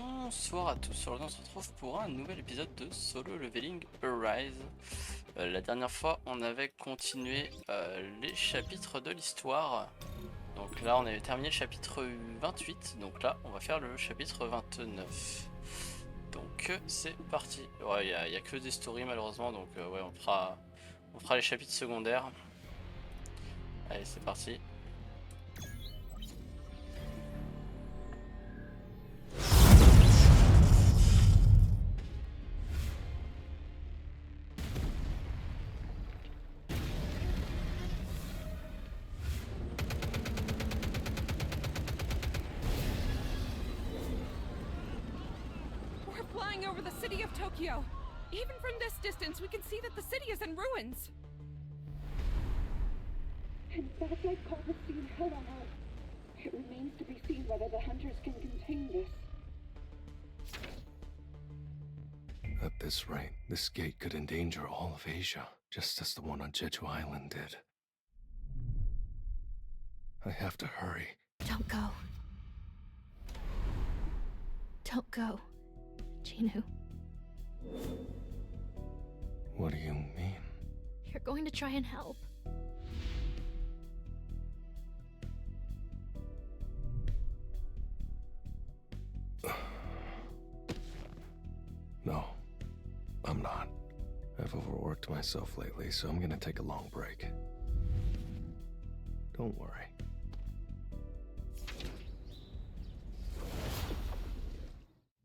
Bonsoir à tous, aujourd'hui on se retrouve pour un nouvel épisode de Solo Leveling Arise. La dernière fois on avait continué les chapitres de l'histoire. Donc là on avait terminé le chapitre 28, donc là on va faire le chapitre 29. Donc c'est parti. Ouais, il y a que des stories malheureusement, donc ouais on fera les chapitres secondaires. Allez c'est parti. Over the city of Tokyo. Even from this distance, we can see that the city is in ruins. And that's like Papa seen hell on earth. It remains to be seen whether the hunters can contain this. At this rate, this gate could endanger all of Asia, just as the one on Jeju Island did. I have to hurry. Don't go. Don't go. Chinu. What do you mean? You're going to try and help. No, I'm not. I've overworked myself lately, so I'm gonna take a long break. Don't worry.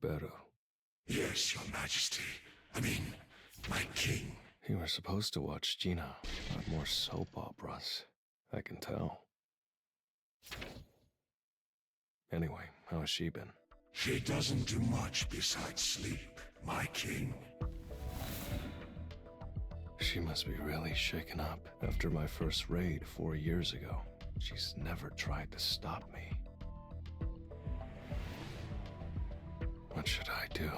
Beru. Yes, Your Majesty. I mean, my king. You were supposed to watch Gina, not more soap operas. I can tell. Anyway, how has she been? She doesn't do much besides sleep, my king. She must be really shaken up. After my first raid 4 years ago, she's never tried to stop me. What should I do?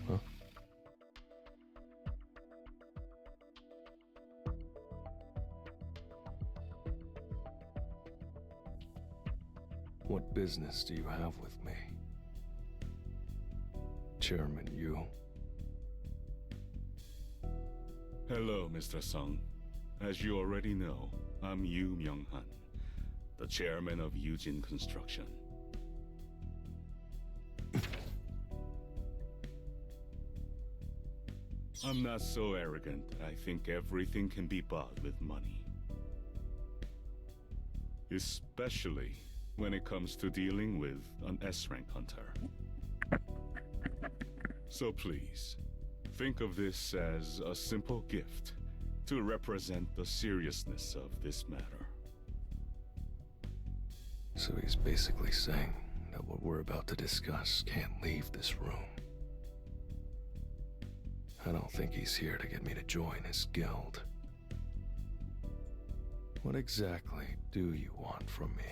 Huh? What business do you have with me? Chairman Yu. Hello, Mr. Sung. As you already know, I'm Yu Myung-han, the chairman of Yujin Construction. I'm not so arrogant. I think everything can be bought with money. Especially when it comes to dealing with an S-rank hunter. So please, think of this as a simple gift to represent the seriousness of this matter. So he's basically saying that what we're about to discuss can't leave this room. I don't think he's here to get me to join his guild. What exactly do you want from me?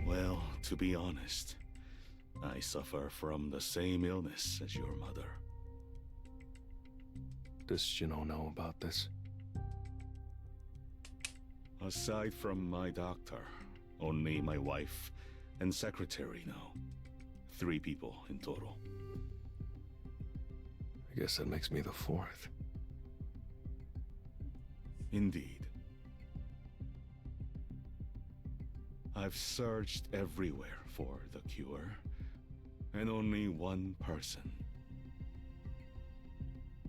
Well, to be honest, I suffer from the same illness as your mother. Does Shino know about this? Aside from my doctor, only my wife and secretary know. 3 people in total. I guess that makes me the 4th. Indeed. I've searched everywhere for the cure, and only one person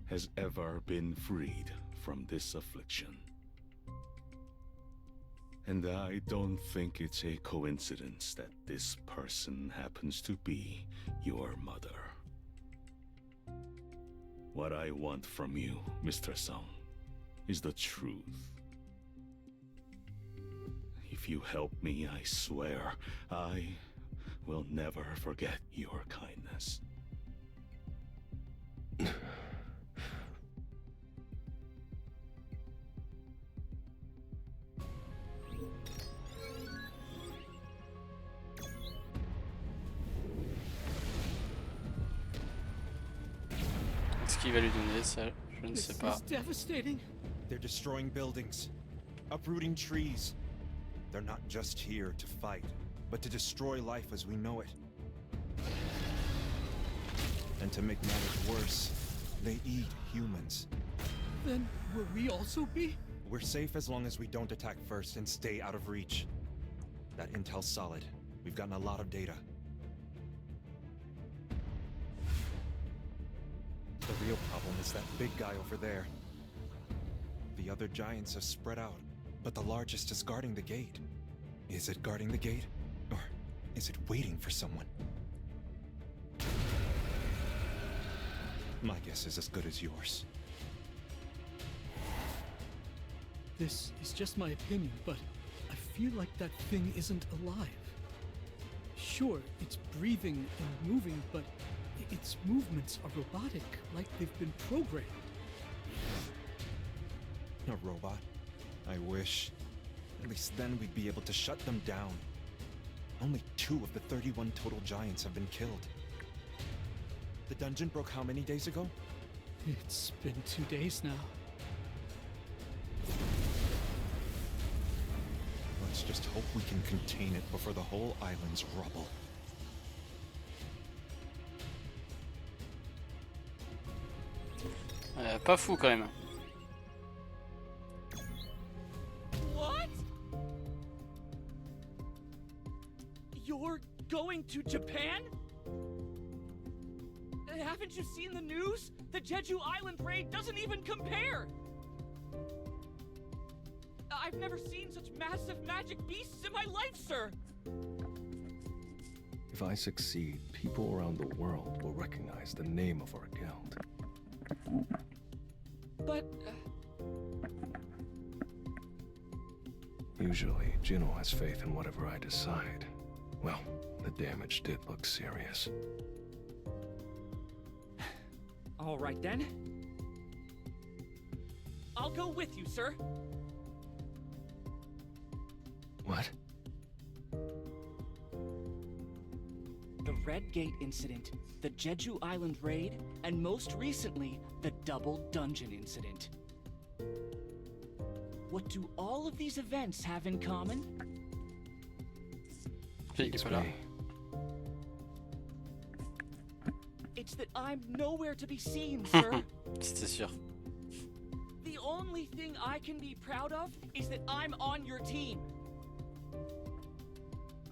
has ever been freed from this affliction. And I don't think it's a coincidence that this person happens to be your mother. What I want from you, Mr. Sung, is the truth. If you help me, I swear, I will never forget your kindness. Est-ce qu'il va lui donner ça? Je ne sais pas. This is devastating. They're destroying buildings. uprooting trees. They're not just here to fight, but to destroy life as we know it. And to make matters worse, they eat humans. Then will we also be? We're safe as long as we don't attack first and stay out of reach. That intel's solid. We've gotten a lot of data. The real problem is that big guy over there. The other giants have spread out, but the largest is guarding the gate. Is it guarding the gate? Or is it waiting for someone? My guess is as good as yours. This is just my opinion, but I feel like that thing isn't alive. Sure, it's breathing and moving, but its movements are robotic, like they've been programmed. A robot? I wish. At least then we'd be able to shut them down. Only 2 of the 31 total giants have been killed. The dungeon broke how many days ago? It's been 2 days now. Let's just hope we can contain it before the whole island's rubble. Pas fou quand même. What? You're going to Japan? Haven't you seen the news? The Jeju Island raid doesn't even compare! I've never seen such massive magic beasts in my life, sir! If I succeed, people around the world will recognize the name of our guild. But... Usually, Jino has faith in whatever I decide. Well, the damage did look serious. All right, then. I'll go with you, sir. What? The Red Gate incident, the Jeju Island raid, and most recently, the Double Dungeon incident. What do all of these events have in common? It's me. It's that I'm nowhere to be seen, sir. C'était sûr. The only thing I can be proud of is that I'm on your team.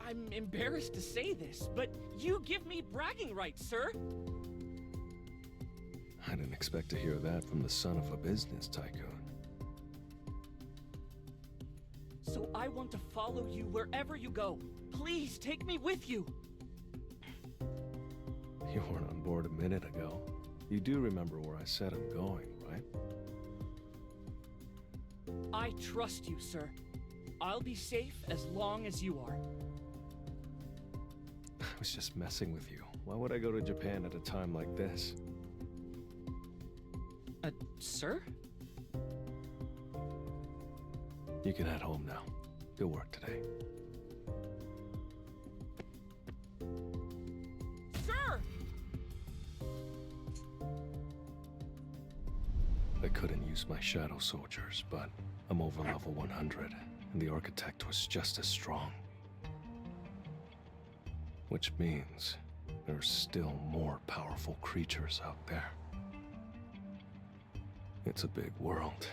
I'm embarrassed to say this, but you give me bragging rights, sir. I didn't expect to hear that from the son of a business tycoon. So I want to follow you wherever you go. Please take me with you. You weren't on board a minute ago. You do remember where I said I'm going, right? I trust you, sir. I'll be safe as long as you are. I was just messing with you. Why would I go to Japan at a time like this? Sir? You can head home now. Good work today. Sir! I couldn't use my shadow soldiers, but I'm over level 100, and the architect was just as strong. Which means there's still more powerful creatures out there. It's a big world.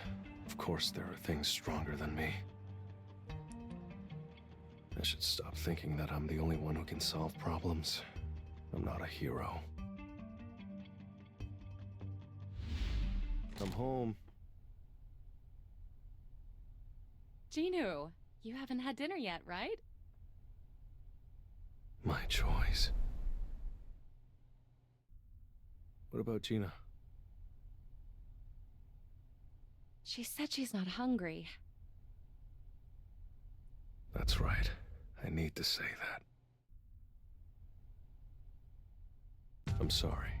Of course there are things stronger than me. I should stop thinking that I'm the only one who can solve problems. I'm not a hero. I'm home. Jinu, you haven't had dinner yet, right? My choice. What about Gina? She said she's not hungry. That's right. I need to say that. I'm sorry.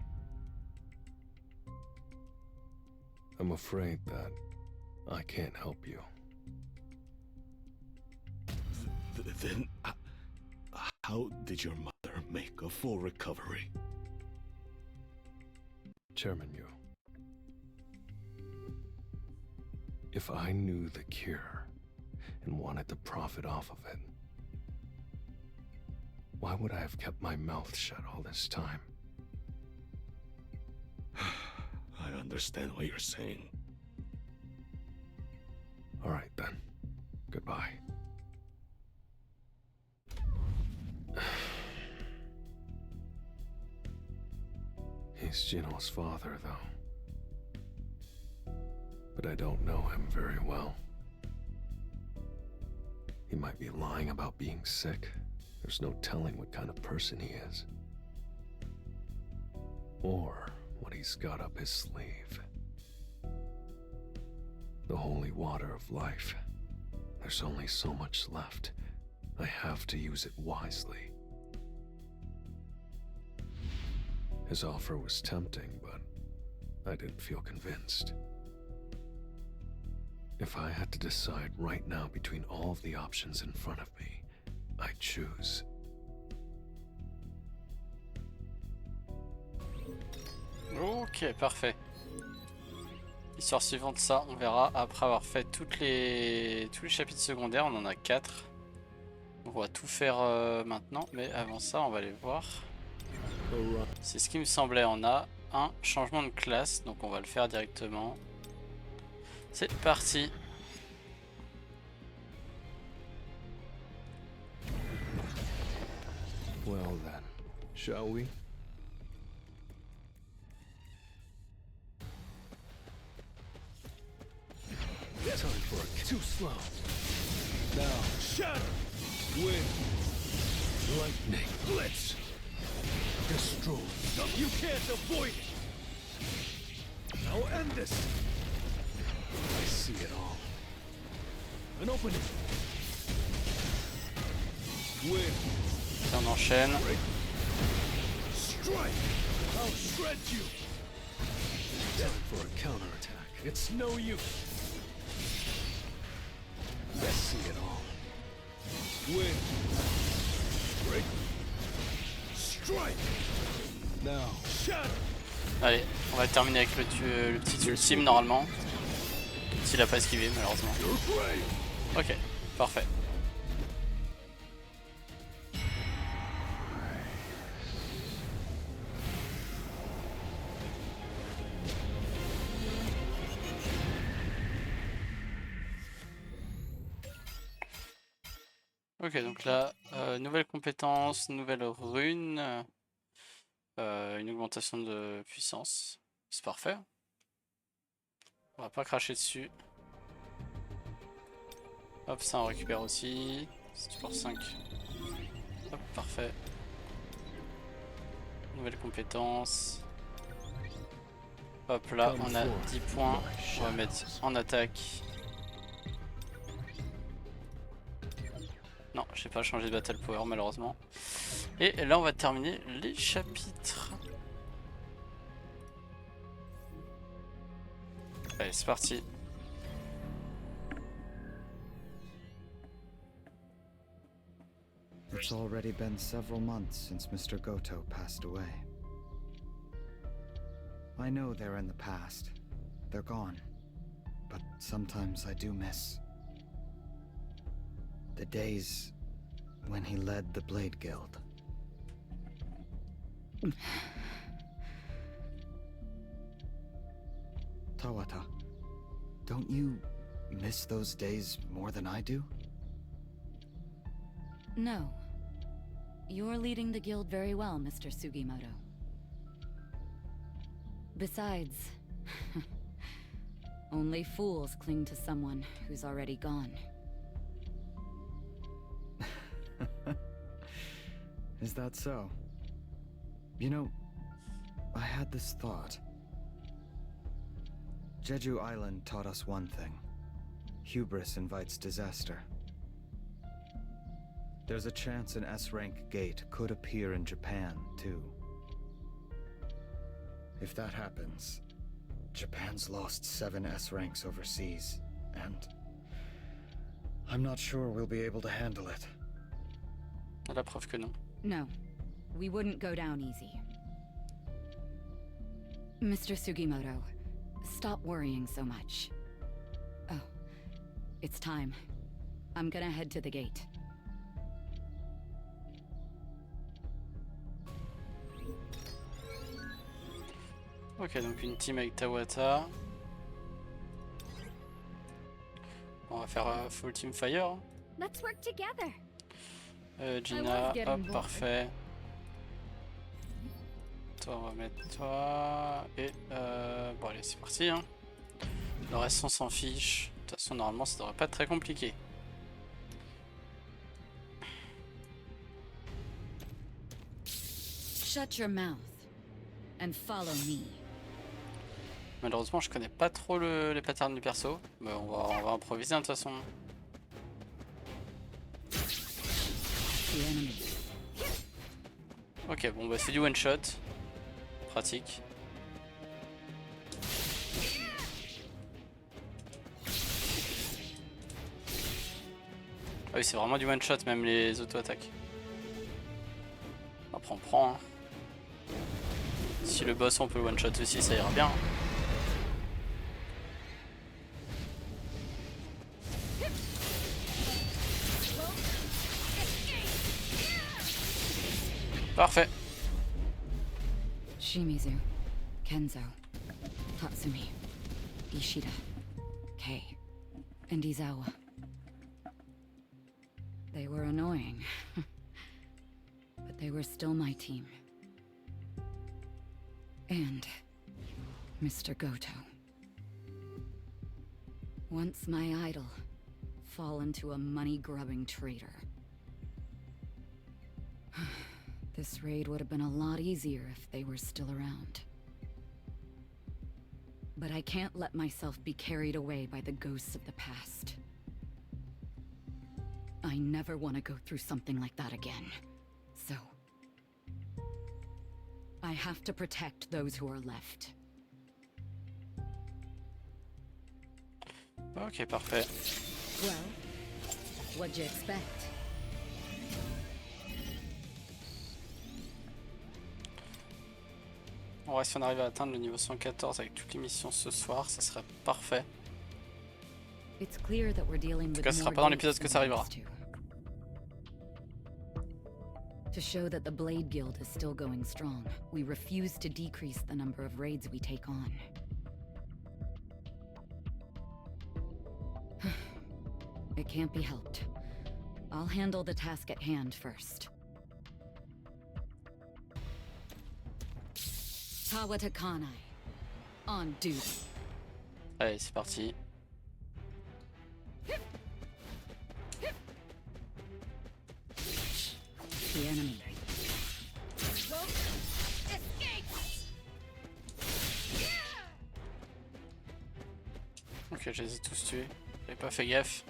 I'm afraid that I can't help you. Then, how did your mother make a full recovery? Chairman Yu. If I knew the cure, and wanted to profit off of it. Why would I have kept my mouth shut all this time? I understand what you're saying. All right then. Goodbye. He's Jino's father, though. But I don't know him very well. He might be lying about being sick. There's no telling what kind of person he is. Or what he's got up his sleeve. The holy water of life. There's only so much left. I have to use it wisely. His offer was tempting, but I didn't feel convinced. If I had to decide right now between all of the options in front of me, I'd choose. Ok, parfait. Histoire suivante, ça, on verra après avoir fait tous les chapitres secondaires. On en a 4. Donc on va tout faire maintenant, mais avant ça, on va aller voir. C'est ce qui me semblait. On a un changement de classe, donc on va le faire directement. C'est parti. Well then, shall we? Time for a too slow. Now, shatter, wind, lightning, blitz, destroy. You can't avoid it. Now end this. I see it all. An opening. Wind. On enchaîne. Strike. I'll shred you. Time for a counterattack. It's no use. I see it all. Win. Break. Strike. Now. Shatter. Allez, on va terminer avec le petit ultime normalement. S'il a pas esquivé malheureusement. Ok, parfait. Ok, donc là, nouvelle compétence, nouvelle rune, une augmentation de puissance, c'est parfait. On va pas cracher dessus. Hop, ça on récupère aussi, c'est pour 5. Hop, parfait. Nouvelle compétence. Hop, là on a 10 points, on va mettre en attaque. Non, j'ai pas changé de battle power malheureusement. Et là on va terminer les chapitres. Allez, c'est parti. It's already been several months since Mr. Goto passed away. I know they're in the past. They're gone. But sometimes I do miss the days when he led the Blade Guild. Tawata, don't you miss those days more than I do? No. You're leading the guild very well, Mr. Sugimoto. Besides, only fools cling to someone who's already gone. Is that so? You know, I had this thought. Jeju Island taught us one thing. Hubris invites disaster. There's a chance an S-rank gate could appear in Japan, too. If that happens, Japan's lost 7 S-ranks overseas, and I'm not sure we'll be able to handle it. La preuve que non. No, we wouldn't go down easy. Mr. Sugimoto, stop worrying so much. Oh, it's time. I'm gonna head to the gate. Ok, donc une team avec Tawata. On va faire full team fire. Hein. Let's work together. Gina, hop, parfait. Toi, on va mettre toi. Et bon, allez, c'est parti. Hein. Le reste, on s'en fiche. De toute façon, normalement, ça devrait pas être très compliqué. Shut your mouth and follow me. Malheureusement, je connais pas trop les patterns du perso. Mais on va improviser hein, de toute façon. Ok, bon, bah c'est du one shot. Pratique. Ah oui, c'est vraiment du one shot, même les auto-attaques. Après, on prend. Hein. Si le boss, on peut le one shot aussi, ça ira bien. Parfait. Shimizu, Kenzo, Tatsumi, Ishida, Kei, and Izawa. They were annoying, but they were still my team. And Mr. Goto. Once my idol, fallen to a money-grubbing traitor. This raid would have been a lot easier if they were still around. But I can't let myself be carried away by the ghosts of the past. I never want to go through something like that again. So... I have to protect those who are left. Ok, parfait. Well, what'd you expect? On va si on arrive à atteindre le niveau 114 avec toutes les missions ce soir, ça serait parfait. It's clear that we're dealing En tout with cas, ce sera pas dans l'épisode que ça arrivera. To show that the Blade Guild is still going strong, we refuse to decrease the number of raids we take on. It can't be helped. I'll handle the task at hand first. Tawata Kanai, on duty. Allez, c'est parti. The enemy. Ok, je les ai tous tués. J'avais pas fait gaffe.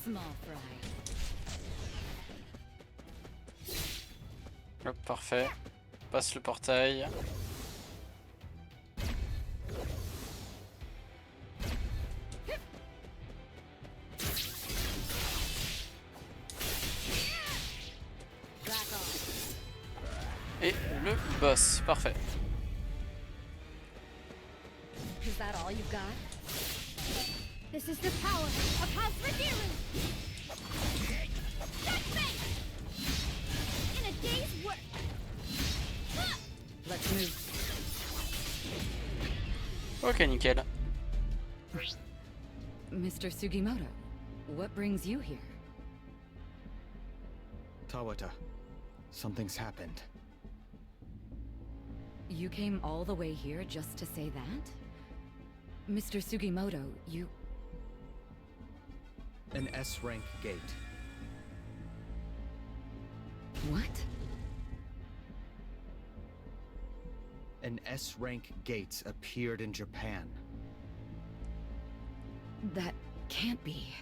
Small fry. Hop, parfait. Passe le portail. Et le boss, parfait. Is that all you got? This is the power of House Redeeming! In a day's work! Let's move. Ok, nickel. Mr. Sugimoto, what brings you here? Tawata, something's happened. You came all the way here just to say that? Mr. Sugimoto, you... An S-rank gate. What? An S-rank gate appeared in Japan. That can't be.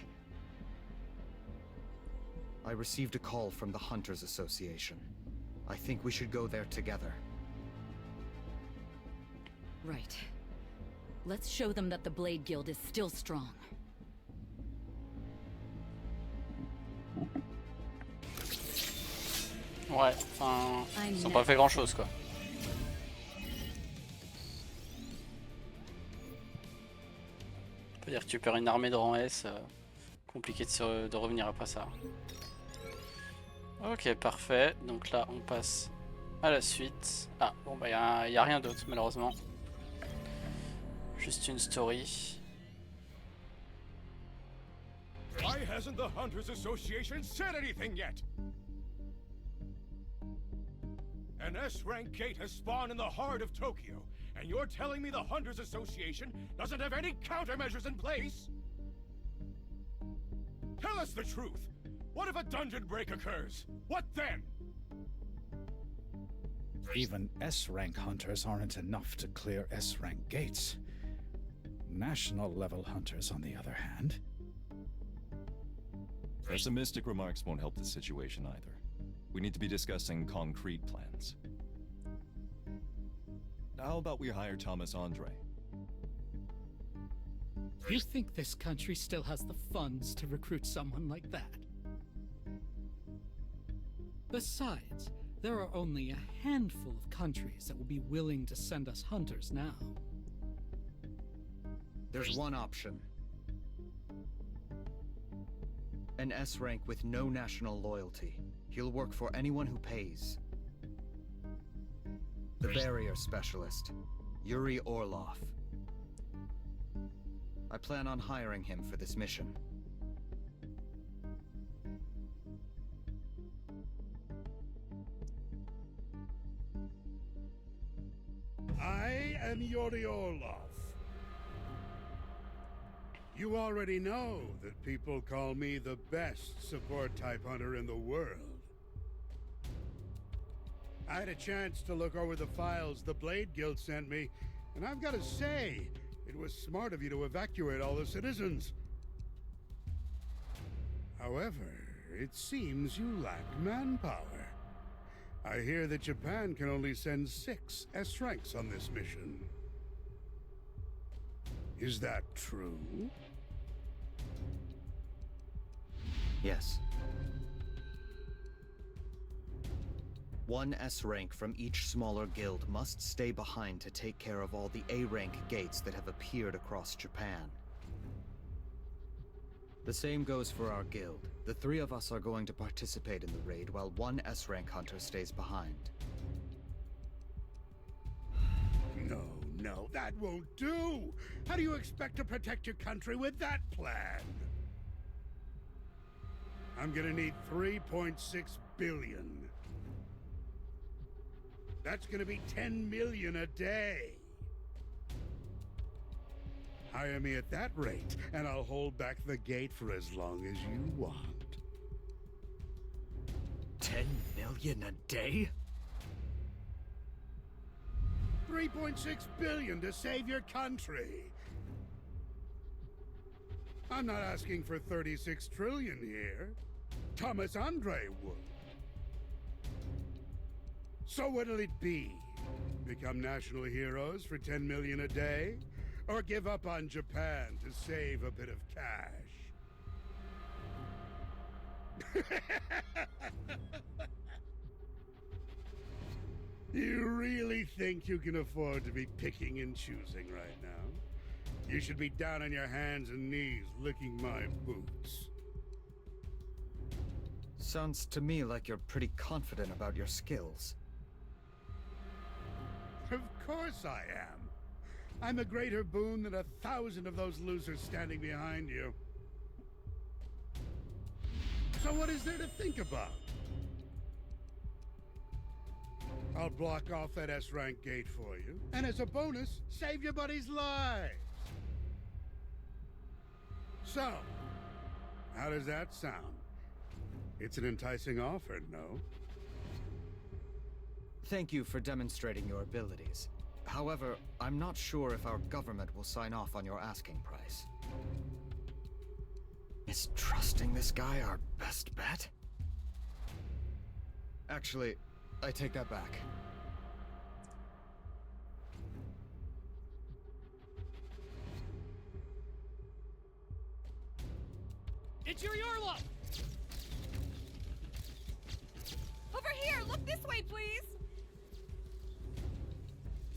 I received a call from the Hunters Association. I think we should go there together. Right. Let's show them that the Blade Guild is still strong. Ouais, enfin, ils ont pas fait grand chose quoi. peut dire que tu perds une armée de rang S, compliqué de revenir après ça. Ok, parfait. Donc là, on passe à la suite. Ah, bon, bah, y a rien d'autre, malheureusement. Juste une story. Why hasn't the Hunters Association said anything yet? An S-rank gate has spawned in the heart of Tokyo, and you're telling me the Hunters Association doesn't have any countermeasures in place? Tell us the truth! What if a dungeon break occurs? What then? Even S-rank hunters aren't enough to clear S-rank gates. National-level hunters, on the other hand... Pessimistic remarks won't help the situation either. We need to be discussing concrete plans. How about we hire Thomas Andre? You think this country still has the funds to recruit someone like that? Besides, there are only a handful of countries that will be willing to send us hunters now. There's one option. An S-rank with no national loyalty. He'll work for anyone who pays. The barrier specialist, Yuri Orlov. I plan on hiring him for this mission. I am Yuri Orlov. You already know that people call me the best support-type hunter in the world. I had a chance to look over the files the Blade Guild sent me, and I've got to say, it was smart of you to evacuate all the citizens. However, it seems you lack manpower. I hear that Japan can only send 6 S-ranks on this mission. Is that true? Yes. 1 S-rank from each smaller guild must stay behind to take care of all the A-rank gates that have appeared across Japan. The same goes for our guild. The 3 of us are going to participate in the raid while 1 S-rank hunter stays behind. No, that won't do! How do you expect to protect your country with that plan? I'm gonna need 3.6 billion. That's gonna be 10 million a day. Hire me at that rate, and I'll hold back the gate for as long as you want. 10 million a day? 3.6 billion to save your country. I'm not asking for 36 trillion here. Thomas Andre would. So what'll it be? Become national heroes for 10 million a day? Or give up on Japan to save a bit of cash? You really think you can afford to be picking and choosing right now? You should be down on your hands and knees licking my boots. Sounds to me like you're pretty confident about your skills. Of course I am. I'm a greater boon than 1,000 of those losers standing behind you. So what is there to think about? I'll block off that S-rank gate for you, and as a bonus, save your buddies' lives. So, how does that sound? It's an enticing offer, no? Thank you for demonstrating your abilities. However, I'm not sure if our government will sign off on your asking price. Is trusting this guy our best bet? Actually, I take that back. It's Yuri Orlov! Over here! Look this way, please!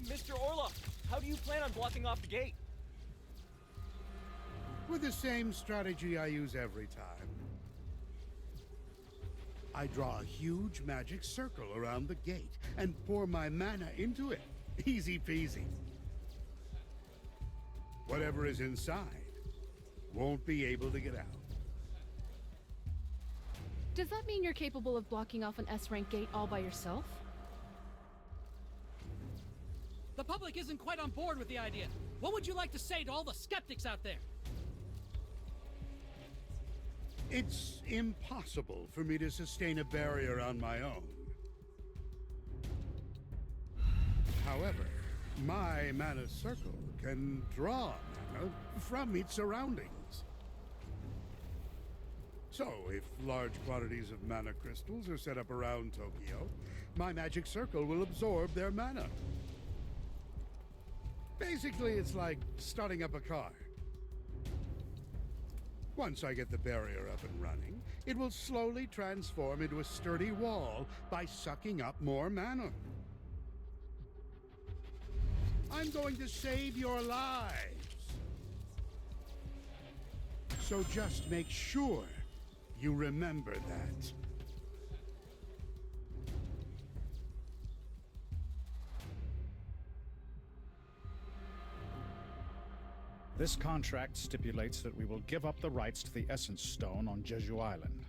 Mr. Orlov, how do you plan on blocking off the gate? with the same strategy I use every time. I draw a huge magic circle around the gate and pour my mana into it. Easy peasy. Whatever is inside won't be able to get out. Does that mean you're capable of blocking off an S-rank gate all by yourself? The public isn't quite on board with the idea. What would you like to say to all the skeptics out there? It's impossible for me to sustain a barrier on my own. However, my mana circle can draw mana from its surroundings. So, if large quantities of mana crystals are set up around Tokyo, my magic circle will absorb their mana. Basically, it's like starting up a car. Once I get the barrier up and running, it will slowly transform into a sturdy wall by sucking up more mana. I'm going to save your lives. So just make sure you remember that. This contract stipulates that we will give up the rights to the Essence Stone on Jeju Island.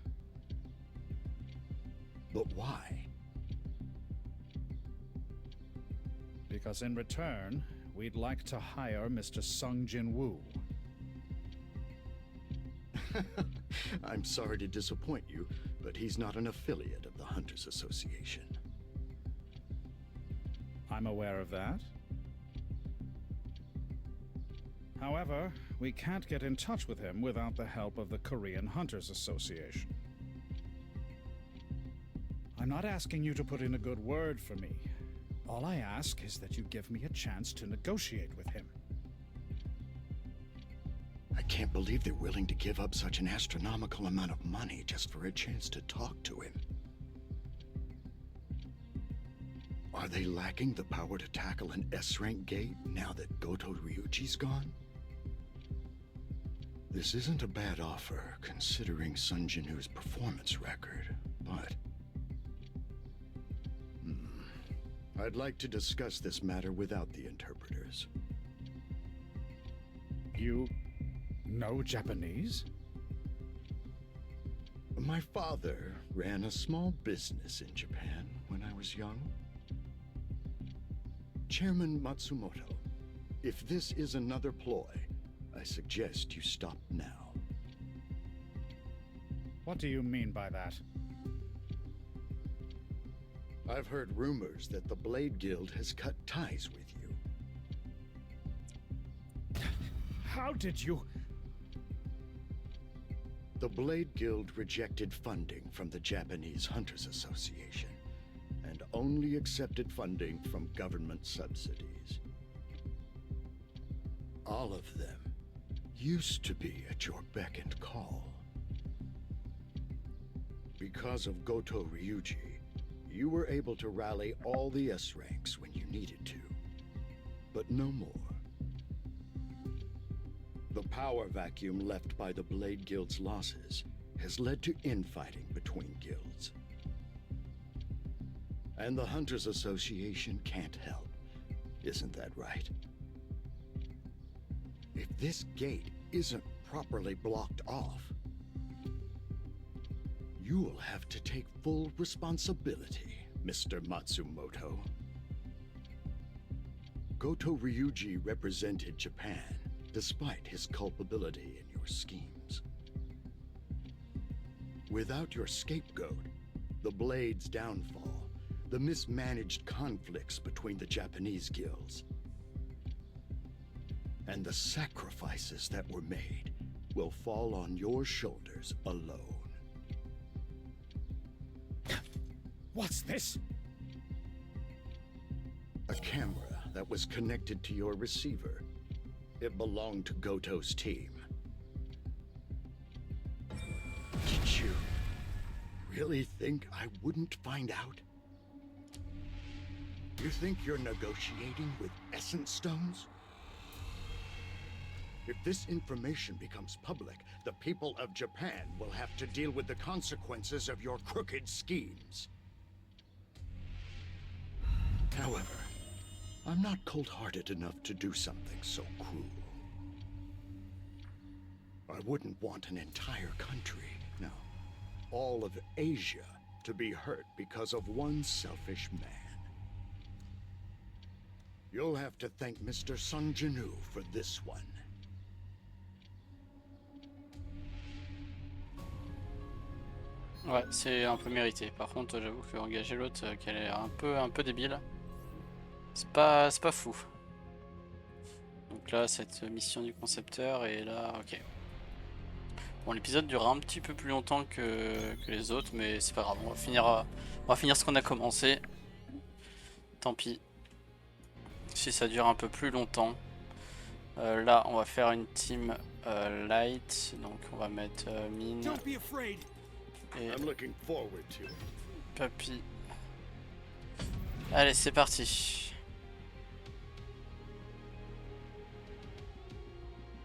But why? Because in return, we'd like to hire Mr. Sung Jin Woo. I'm sorry to disappoint you, but he's not an affiliate of the Hunters Association. I'm aware of that. However, we can't get in touch with him without the help of the Korean Hunters Association. I'm not asking you to put in a good word for me. All I ask is that you give me a chance to negotiate with him. I can't believe they're willing to give up such an astronomical amount of money just for a chance to talk to him. Are they lacking the power to tackle an S-rank gate now that Goto Ryuji's gone? This isn't a bad offer, considering Sun Jinu's performance record, but... I'd like to discuss this matter without the interpreters. You know Japanese? My father ran a small business in Japan when I was young. Chairman Matsumoto, if this is another ploy, I suggest you stop now. What do you mean by that? I've heard rumors that the Blade Guild has cut ties with you. How did you... The Blade Guild rejected funding from the Japanese Hunters Association and only accepted funding from government subsidies. All of them used to be at your beck and call. Because of Goto Ryuji, you were able to rally all the S ranks when you needed to, but no more. The power vacuum left by the Blade Guild's losses has led to infighting between guilds. And the Hunters Association can't help, isn't that right? If this gate isn't properly blocked off, you will have to take full responsibility, Mr. Matsumoto. Goto Ryuji represented Japan, despite his culpability in your schemes. Without your scapegoat, the Blade's downfall, the mismanaged conflicts between the Japanese guilds, and the sacrifices that were made will fall on your shoulders alone. What's this? A camera that was connected to your receiver. It belonged to Goto's team. Did you really think I wouldn't find out? You think you're negotiating with Essence Stones? If this information becomes public, the people of Japan will have to deal with the consequences of your crooked schemes. However, I'm not cold-hearted enough to do something so cruel. I wouldn't want an entire country, no, all of Asia, to be hurt because of one selfish man. You'll have to thank Mr. Sung Jin-woo for this one. Ouais, c'est un peu mérité. Par contre, j'avoue que engager l'autre qui a l'air un peu débile, c'est pas fou. Donc là, cette mission du concepteur, et là, ok. Bon, l'épisode durera un petit peu plus longtemps que les autres, mais c'est pas grave. On va finir ce qu'on a commencé. Tant pis. Si ça dure un peu plus longtemps. Là, on va faire une team light. Donc, on va mettre mine. Et Papy. Allez, c'est parti.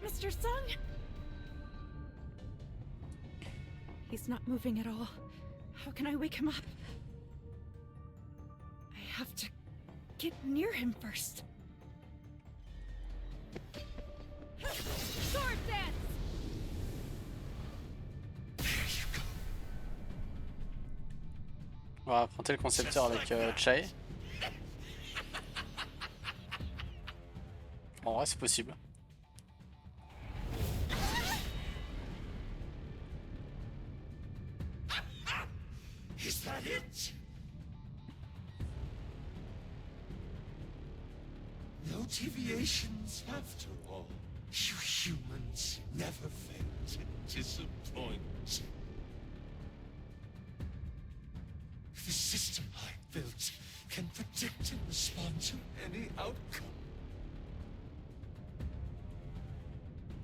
Mr. Sung? He's not moving at all. How can I wake him up? I have to get near him first. Sword dance! On va affronter le concepteur avec Chae. En vrai, c'est possible. Is that it? No deviations after all. You humans never fail to disappoint. The system I built can predict and respond to any outcome.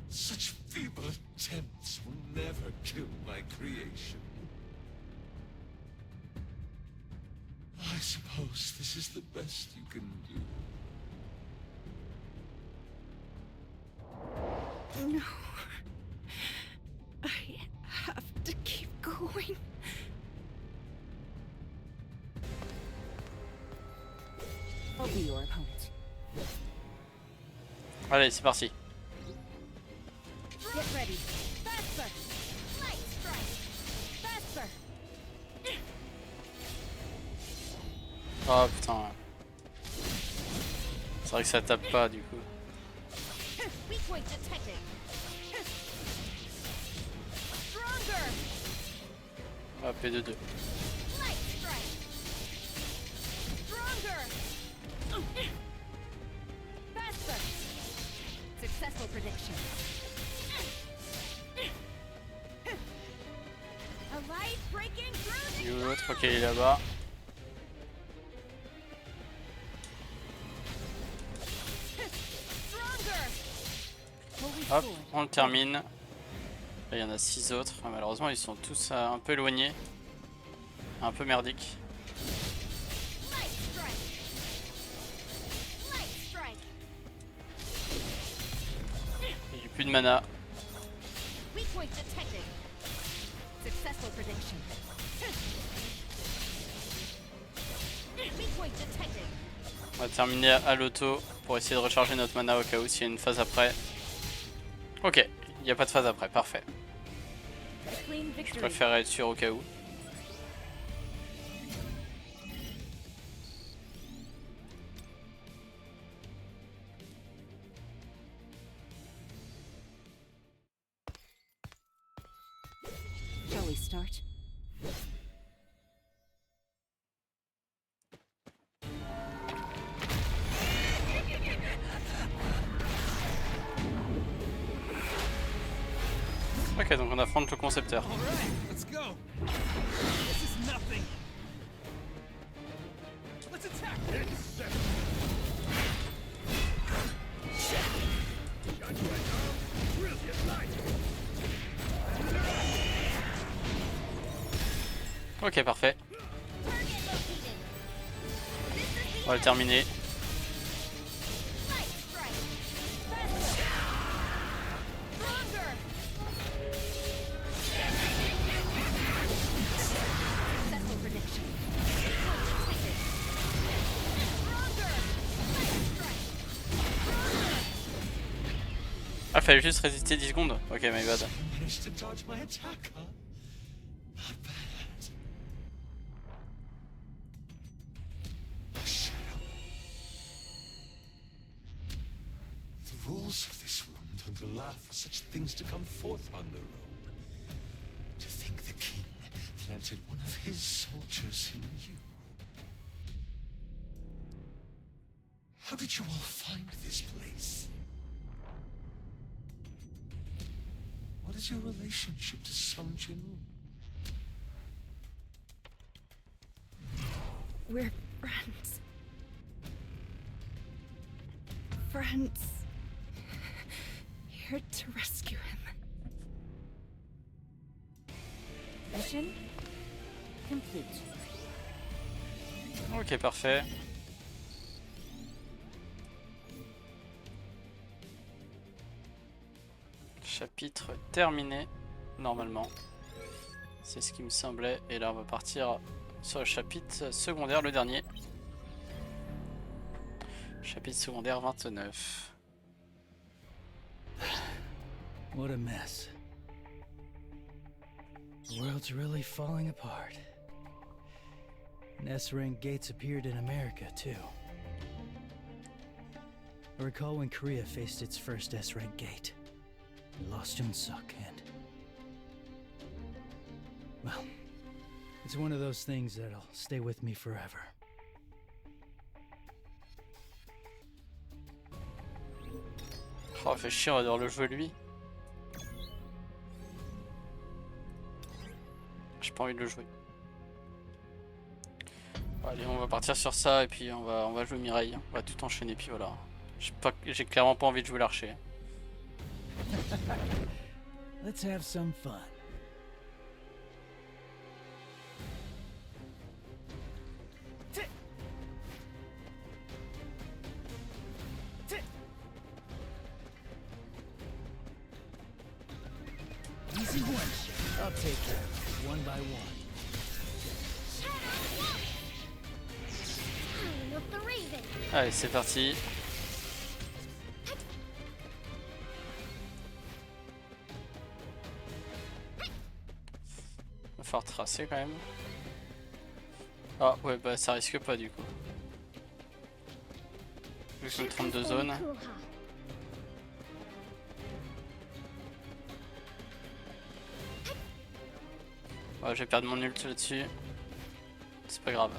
Such feeble attempts will never kill my creation. I suppose this is the best you can do. No. I have to keep going. I'll be your opponent. Allez, c'est parti. Get ready. Faster. Light strike. Faster. Oh putain. C'est vrai que ça tape pas du coup. Weak point detected. Stronger. Ah, P2-2. Light strike. Stronger. Faster. Successful prediction. A light breaking through the L'autre, ok, il est là-bas. Hop, on le termine. Là, il y en a 6 autres. Malheureusement, ils sont tous un peu éloignés. Un peu merdiques. J'ai plus de mana. On va terminer à l'auto pour essayer de recharger notre mana au cas où s'il y a une phase après. Ok, il n'y a pas de phase après, parfait. Je préfère être sûr au cas où. Shall we start? Ok, donc on affronte le concepteur. Ok, parfait. On va le terminer. fallait juste résister 10 secondes. Ok, my bad. Managed to dodge my attack, huh? Not bad. A shadow. The rules of this room don't allow for such things to come forth on the road. To think the king planted one of his soldiers in you. How did you all find this place? What is your relationship to Sung Jin-woo? We're friends. Friends. Here to rescue him. Mission complete. Ok, parfait. Chapitre terminé, normalement. C'est ce qui me semblait. Et là, on va partir sur le chapitre secondaire, le dernier. Chapitre secondaire 29. What a mess. The world's really falling apart. And S-rank gates appeared in America, too. I recall when Korea faced its first S-rank gate. We lost Yoon-suk and... well, it's one of those things that'll stay with me forever. Oh, fait chier, on va devoir le jouer lui. J'ai pas envie de le jouer. Bon, allez, on va partir sur ça et puis on va jouer Mireille. On va tout enchaîner puis voilà. J'ai clairement pas envie de jouer l'archer. Let's have some fun. Easy one. I'll take care of it, one by one. Allez, c'est parti. Va falloir tracer quand même. Ah ouais, bah ça risque pas du coup. Vu que c'est 32 zones. Ouais, j'ai perdu mon ult là-dessus. C'est pas grave.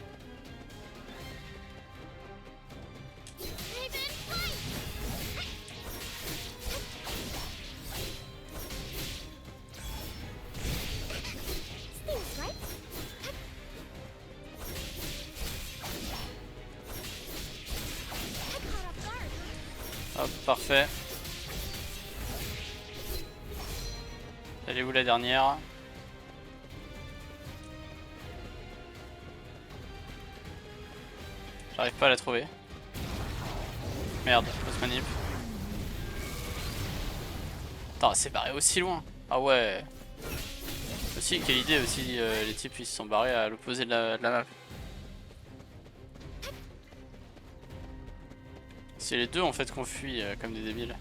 Hop, parfait. Elle est où la dernière? J'arrive pas à la trouver. Merde, fausse manip. Attends, c'est barré aussi loin. Ah ouais. Aussi, quelle idée aussi, les types ils se sont barrés à l'opposé de la map. C'est les deux en fait qu'on fuit comme des débiles.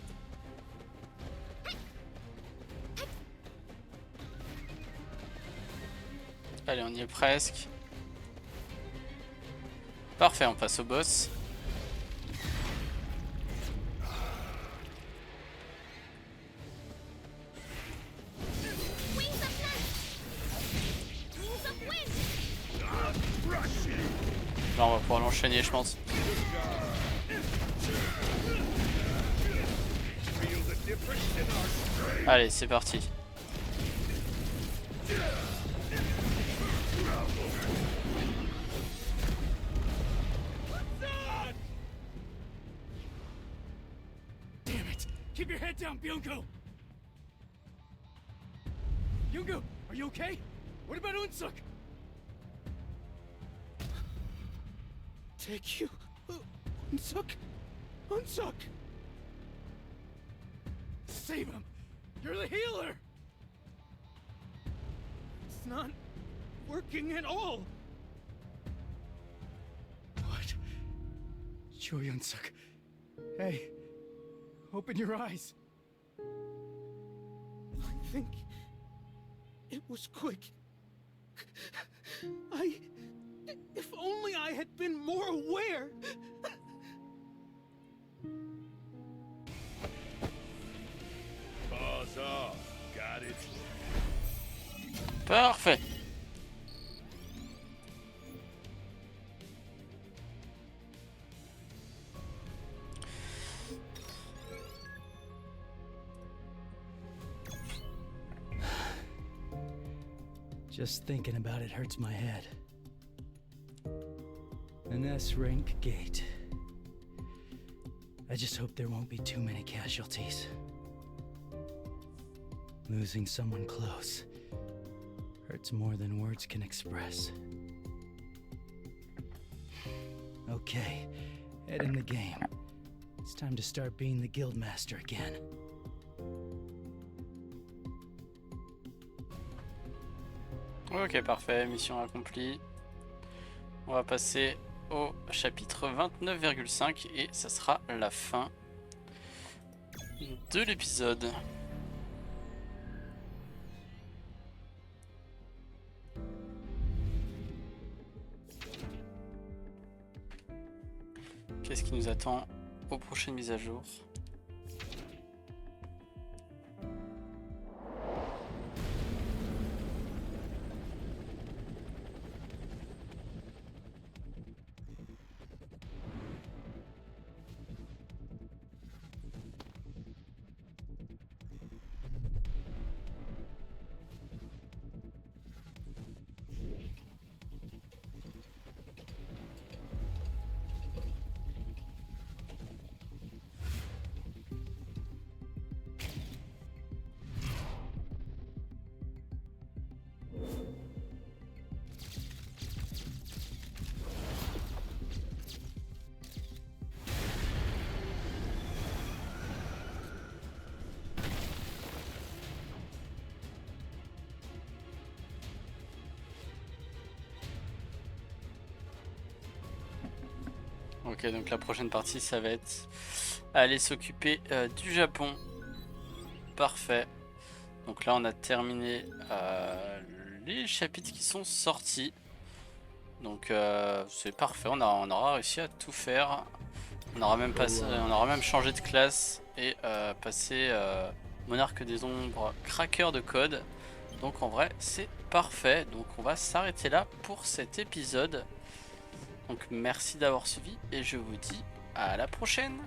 Allez, on y est presque. Parfait, on passe au boss. Là, on va pouvoir l'enchaîner, je pense. Allez, c'est parti. Damn it! Keep your head down, Byung-gu! Byung-gu, are you okay? What about Unsuk? Take you... Unsuk? Unsuk! Save him! You're the healer! It's not working at all! What? Cho Yun-suk. Hey, open your eyes. I think it was quick. If only I had been more aware. Paws off. Got it. Parfait. Just thinking about it hurts my head. An S-rank gate. I just hope there won't be too many casualties. Losing someone close hurts more than words can express. Okay, head in the game. It's time to start being the guildmaster again. Ok, parfait, mission accomplie. On va passer au chapitre 29,5 et ça sera la fin de l'épisode. Qu'est-ce qui nous attend aux prochaines mises à jour? Ok, donc la prochaine partie, ça va être aller s'occuper du Japon. Parfait. Donc là, on a terminé les chapitres qui sont sortis. Donc c'est parfait, on aura réussi à tout faire. On aura même changé de classe et passé monarque des ombres, craqueur de code. Donc en vrai, c'est parfait. Donc on va s'arrêter là pour cet épisode. Donc merci d'avoir suivi et je vous dis à la prochaine.